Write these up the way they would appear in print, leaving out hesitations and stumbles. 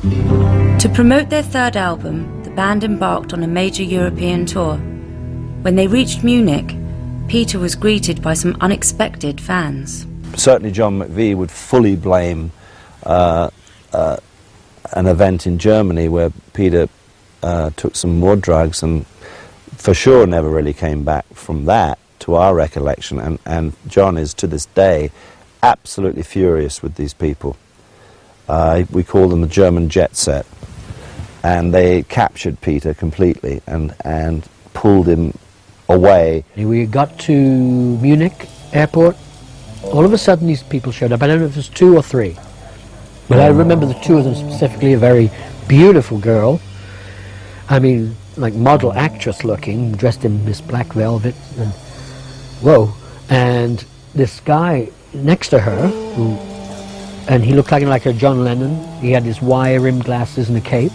To promote their third album, the band embarked on a major European tour. When they reached Munich, Peter was greeted by some unexpected fans. Certainly John McVie would fully blame an event in Germany where Peter took some more drugs and for sure never really came back from that, to our recollection, and John is to this day absolutely furious with these people. We call them the German jet set, and they captured Peter completely and pulled him away. We got to Munich airport. All of a sudden these people showed up. I don't know if it was 2 or 3, but I remember the 2 of them specifically. A very beautiful girl, I mean, like model actress looking, dressed in this black velvet, and whoa, and this guy next to her, and he looked like a John Lennon. He had his wire-rimmed glasses and a cape,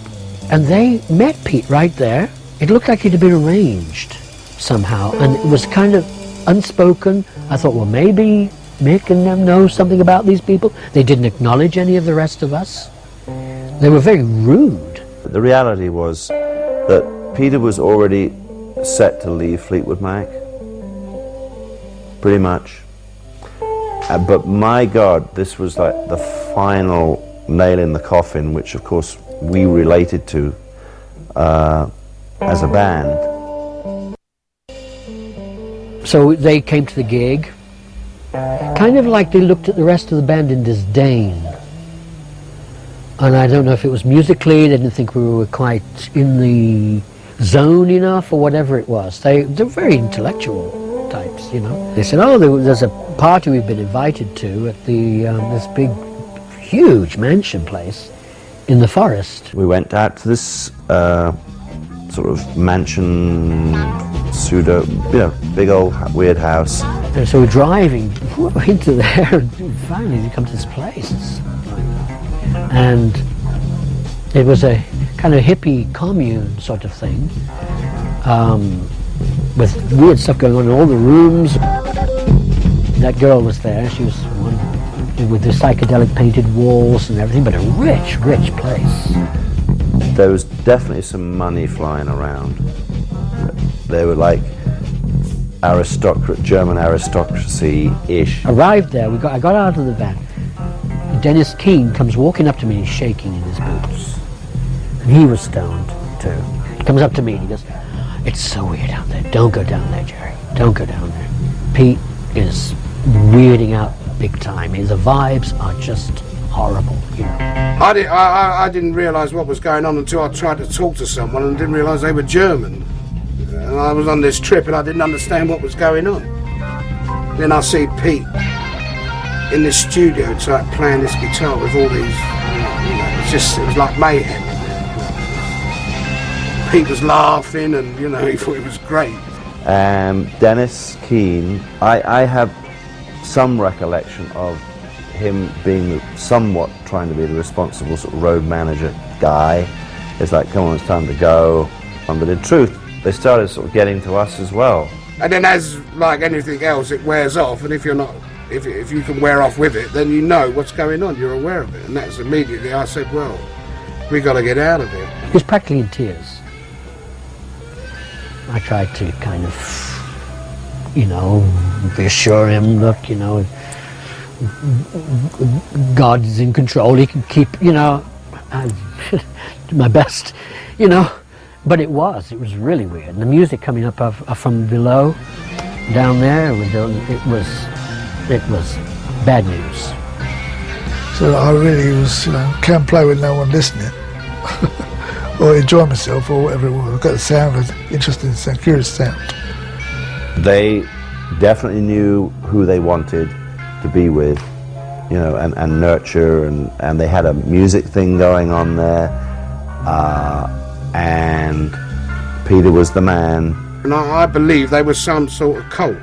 and they met Pete right there. It looked like it had been arranged somehow, and it was kind of unspoken. I thought, well, maybe Mick and them know something about these people. They didn't acknowledge any of the rest of us. They were very rude. The reality was that Peter was already set to leave Fleetwood Mac, pretty much. But my God, this was like the final nail in the coffin, which of course we related to as a band. So they came to the gig, kind of like they looked at the rest of the band in disdain. And I don't know if it was musically, they didn't think we were quite in the zone enough or whatever it was. They're very intellectual types, you know. They said, oh, there's a party we've been invited to at the this big, huge mansion place in the forest. We went out to this sort of mansion, pseudo, you know, big old weird house. And so we're driving into there, and finally we come to this place. And it was a kind of hippie commune sort of thing, with weird stuff going on in all the rooms. That girl was there. She was one with the psychedelic painted walls and everything, but a rich, rich place. There was definitely some money flying around. They were like German aristocracy-ish. Arrived there, I got out of the van. Dennis Keane comes walking up to me, he's shaking in his boots. And he was stoned too. He comes up to me and he goes, it's so weird out there. Don't go down there, Jerry. Don't go down there. Pete is weirding out big time. The vibes are just horrible, you know. I didn't realise what was going on until I tried to talk to someone and didn't realise they were German. And I was on this trip and I didn't understand what was going on. Then I see Pete in this studio playing this guitar with all these, you know, it was like mayhem. Pete was laughing and, you know, he thought it was great. Dennis Keane, I have some recollection of him being somewhat trying to be the responsible sort of road manager guy. It's like, come on, it's time to go. But in truth, they started sort of getting to us as well. And then as like anything else, it wears off, and if you're not, if you can wear off with it, then you know what's going on, you're aware of it. And that's immediately I said, well, we got to get out of here. He was practically in tears. I tried to kind of, you know, reassure him, look, you know, God is in control, he can keep, you know, I did my best, you know, but it was really weird. And the music coming up from below, down there, it was bad news. So I really was, you know, can't play with no one listening, or enjoy myself, or whatever it was. I got the sound, interesting sound, curious sound. They definitely knew who they wanted to be with, you know, and nurture, and they had a music thing going on there, and Peter was the man. And I believe they were some sort of cult.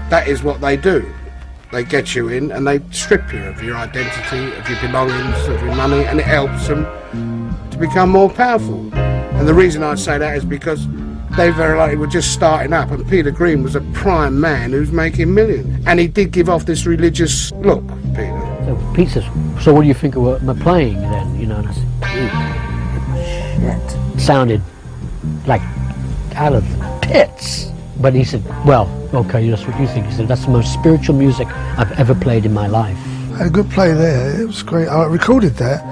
That is what they do. They get you in and they strip you of your identity, of your belongings, of your money, and it helps them to become more powerful. And the reason I say that is because they very likely were just starting up, and Peter Green was a prime man who's making millions. And he did give off this religious look, Peter. So Pete says, so what do you think of my playing then? You know, and I said, shit. It sounded like out of the pits. But he said, well, okay, that's what you think. He said, that's the most spiritual music I've ever played in my life. I had a good play there. It was great. I recorded that.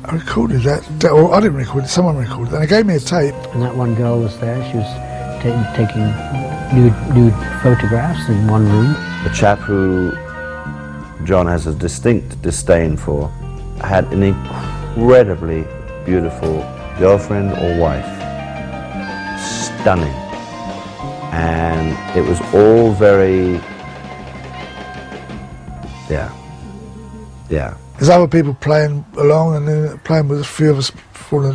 Or I didn't record it, someone recorded it. And they gave me a tape. And that one girl was there. She was taking nude photographs in one room. The chap who John has a distinct disdain for had an incredibly beautiful girlfriend or wife. Stunning. And it was all very, yeah. There's other people playing along, and then playing with a few of us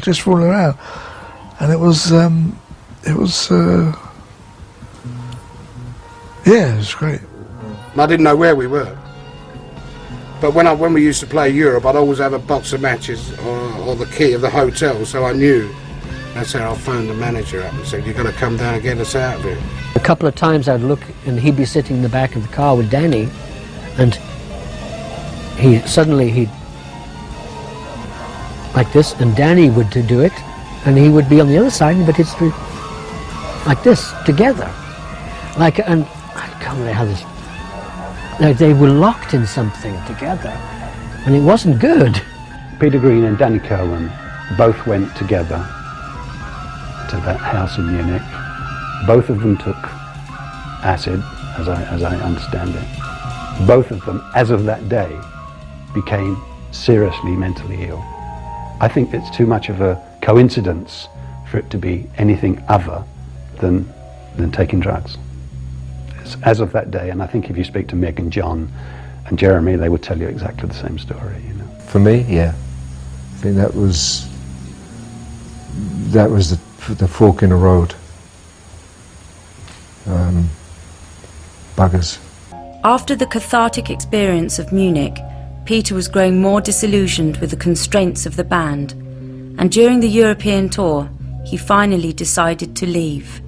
just falling around. And it was great. I didn't know where we were. But when we used to play Europe, I'd always have a box of matches or the key of the hotel, so I knew. That's how I phoned the manager up and said, you've got to come down and get us out of here. A couple of times I'd look and he'd be sitting in the back of the car with Danny, and he'd like this, and Danny would do it, and he would be on the other side, but it's like this, together. And I can't remember how this, they were locked in something together, and it wasn't good. Peter Green and Danny Kirwan both went together to that house in Munich. Both of them took acid, as I understand it. Both of them, as of that day, became seriously mentally ill. I think it's too much of a coincidence for it to be anything other than taking drugs. It's as of that day, and I think if you speak to Mick and John and Jeremy, they would tell you exactly the same story. You know. For me, yeah, I think that was the fork in the road. Buggers. After the cathartic experience of Munich, Peter was growing more disillusioned with the constraints of the band, and during the European tour, he finally decided to leave.